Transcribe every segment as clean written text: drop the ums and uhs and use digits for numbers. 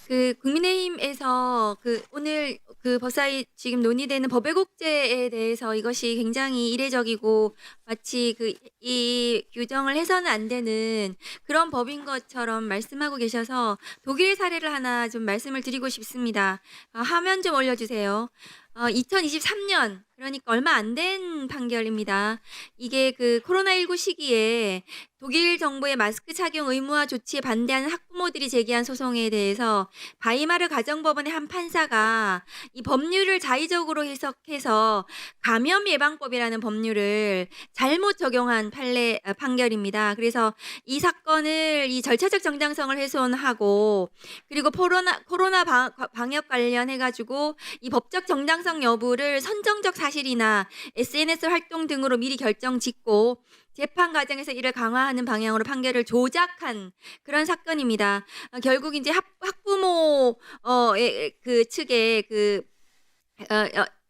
국민의힘에서 오늘 법사위 지금 논의되는 법외국제에 대해서 이것이 굉장히 이례적이고 마치 이 규정을 해서는 안 되는 그런 법인 것처럼 말씀하고 계셔서 독일 사례를 하나 좀 말씀을 드리고 싶습니다. 화면 좀 올려주세요. 2023년 그러니까 얼마 안 된 판결입니다. 이게 코로나19 시기에 독일 정부의 마스크 착용 의무화 조치에 반대하는 학부모들이 제기한 소송에 대해서 바이마르 가정법원의 한 판사가 이 법률을 자의적으로 해석해서 감염 예방법이라는 법률을 잘못 적용한 판결입니다. 그래서 이 사건을 이 절차적 정당성을 훼손하고 그리고 코로나 방역 관련해 가지고 이 법적 정당성 여부를 선정적 사실이나 SNS 활동 등으로 미리 결정 짓고 재판 과정에서 이를 강화하는 방향으로 판결을 조작한 그런 사건입니다. 결국 이제 학부모 측의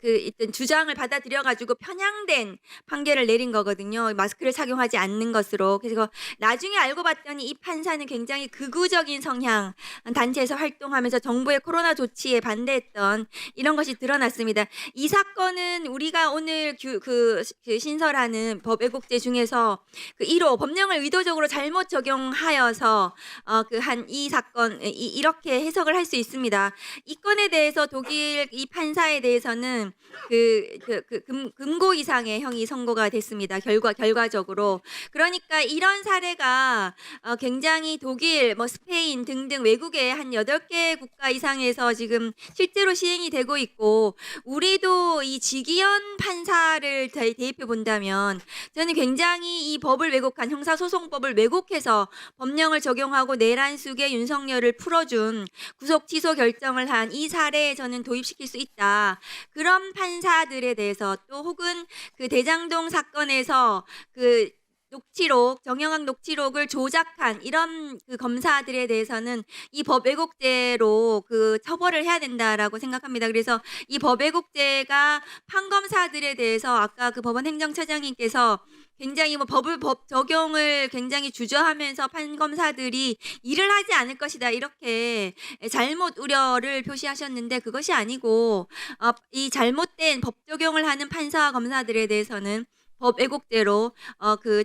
일단 주장을 받아들여 가지고 편향된 판결을 내린 거거든요. 마스크를 착용하지 않는 것으로. 그래서 나중에 알고 봤더니 이 판사는 굉장히 극우적인 성향 단체에서 활동하면서 정부의 코로나 조치에 반대했던 이런 것이 드러났습니다. 이 사건은 우리가 오늘 신설하는 법외국제 중에서 1호 법령을 의도적으로 잘못 적용하여서 이 사건 이렇게 해석을 할 수 있습니다. 이 건에 대해서 독일 이 판사에 대해서는 금고 이상의 형이 선고가 됐습니다. 결과적으로. 그러니까 이런 사례가 굉장히 독일, 스페인 등등 외국의 한 8개 국가 이상에서 지금 실제로 시행이 되고 있고 우리도 이 지기현 판사를 대입해 본다면 저는 굉장히 이 법을 왜곡한 형사소송법을 왜곡해서 법령을 적용하고 내란숙의 윤석열을 풀어준 구속 취소 결정을 한 이 사례에 저는 도입시킬 수 있다. 그런 판사들에 대해서 또 혹은 대장동 사건에서 정영학 녹취록을 조작한 이런 검사들에 대해서는 이 법 왜곡죄로 처벌을 해야 된다라고 생각합니다. 그래서 이 법 왜곡죄가 판검사들에 대해서 아까 법원 행정처장님께서 굉장히 법 적용을 굉장히 주저하면서 판검사들이 일을 하지 않을 것이다 이렇게 잘못 우려를 표시하셨는데 그것이 아니고 이 잘못된 법 적용을 하는 판사와 검사들에 대해서는 법 왜곡죄로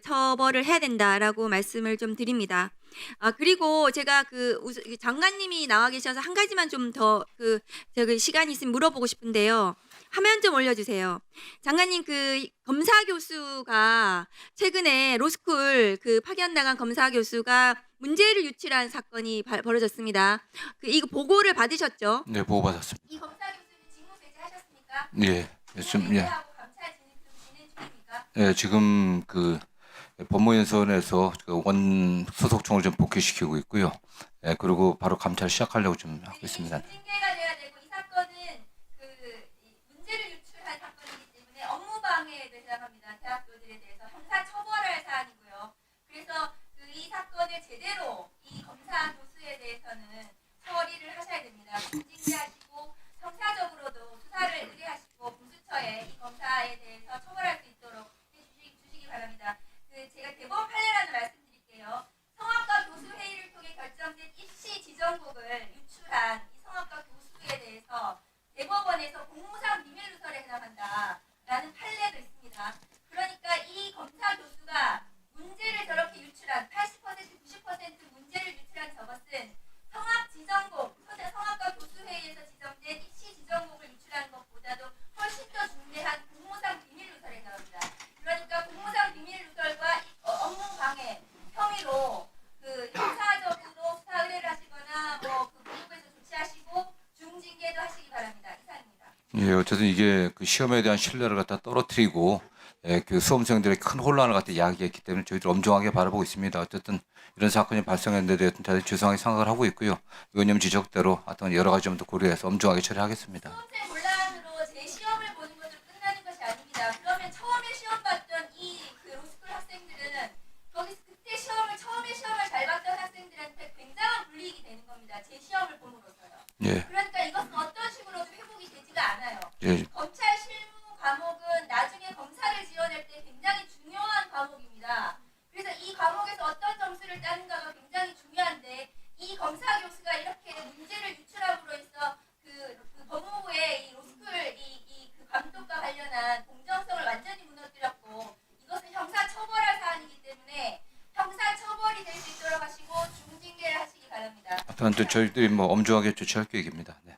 처벌을 해야 된다라고 말씀을 좀 드립니다. 그리고 제가 장관님이 나와 계셔서 한 가지만 좀 더 시간이 있으면 물어보고 싶은데요. 화면 좀 올려주세요. 장관님, 검사 교수가 최근에 로스쿨 파견 나간 검사 교수가 문제를 유출한 사건이 벌어졌습니다. 이거 보고를 받으셨죠? 네, 보고받았습니다. 이 검사 교수는 직무 배제하셨습니까? 예, 지금 배제하고 감찰 진행 중입니까? 예, 지금 법무연수원에서 원 소속총을 좀 복귀시키고 있고요. 예, 그리고 바로 감찰 시작하려고 좀 하고 있습니다. 징계가 돼야 되고 이 사건은 문제를 유출한 사건이기 때문에 업무 방해에 대상합니다. 대학교들에 대해서 형사 처벌할 사안이고요. 그래서 이 사건을 제대로 이 검사 교수에 대해서는 처리를 하셔야 됩니다. 징계하시고 형사적으로도 수사를 의뢰하시고 공수처에 이 검사에 대해서 처벌할 수 있도록 해주시기 바랍니다. 제가 대법원 판례라는 말씀드릴게요. 성악과 교수 회의를 통해 결정된 입시 지정곡을 유출한 이 성악과 교수에 대해서 대법원에서 공무상 비밀 누설에 해당한다라는 판례도 있습니다. 그러니까 이 검사 교수가 문제를 저렇게 유출한 80% 90% 문제를 유출한 저것은 성악 지정곡, 성악과 교수 회의에서 지정된 입시 지정곡을 유출한 것보다도 훨씬 더 중대한 공무상 비밀 누설에 해당합니다. 그러니까 공무상 비밀 누설과 업무 방해 혐의로 형사적으로 수사 의뢰를 하시거나 본국에서 조치하시고 중징계도 하시기 바랍니다. 이상입니다. 예, 어쨌든 이게 시험에 대한 신뢰를 갖다 떨어뜨리고 수험생들의 큰 혼란을 갖다 야기했기 때문에 저희들 엄중하게 바라보고 있습니다. 어쨌든 이런 사건이 발생했는데 대해서 다들 죄송하게 생각을 하고 있고요. 의원님 지적대로 어떤 여러 가지 점도 고려해서 엄중하게 처리하겠습니다. 수험생 논란으로 제 시험을 보는 것으로 끝나는 것이 아닙니다. 그러면 처음에 시험 봤던 로스쿨 학생들은 그때 처음에 시험을 잘 봤던 학생들한테 굉장한 불이익이 되는 겁니다. 제 시험을 봄으로써요. 예. 그러니까 이것은 어떤 식으로도 회복이 되지가 않아요. 예. 검찰 실무 과목은 나중에 검사를 지원할 때 굉장히 중요한 과목입니다. 그래서 이 과목에서 어떤 점수를 따는가가 굉장히 중요한데 이 검사 교수가 이렇게 문제 문제를 유출함으로 해서 그 법무부의 이 로스쿨 그 감독과 관련한 공정성을 완전히 무너뜨렸고 이것은 형사 처벌할 사안이기 때문에 형사 처벌이 될 수 있도록 하시고 중징계를 하시기 바랍니다. 하여튼 저희들이 뭐 엄중하게 조치할 계획입니다. 네.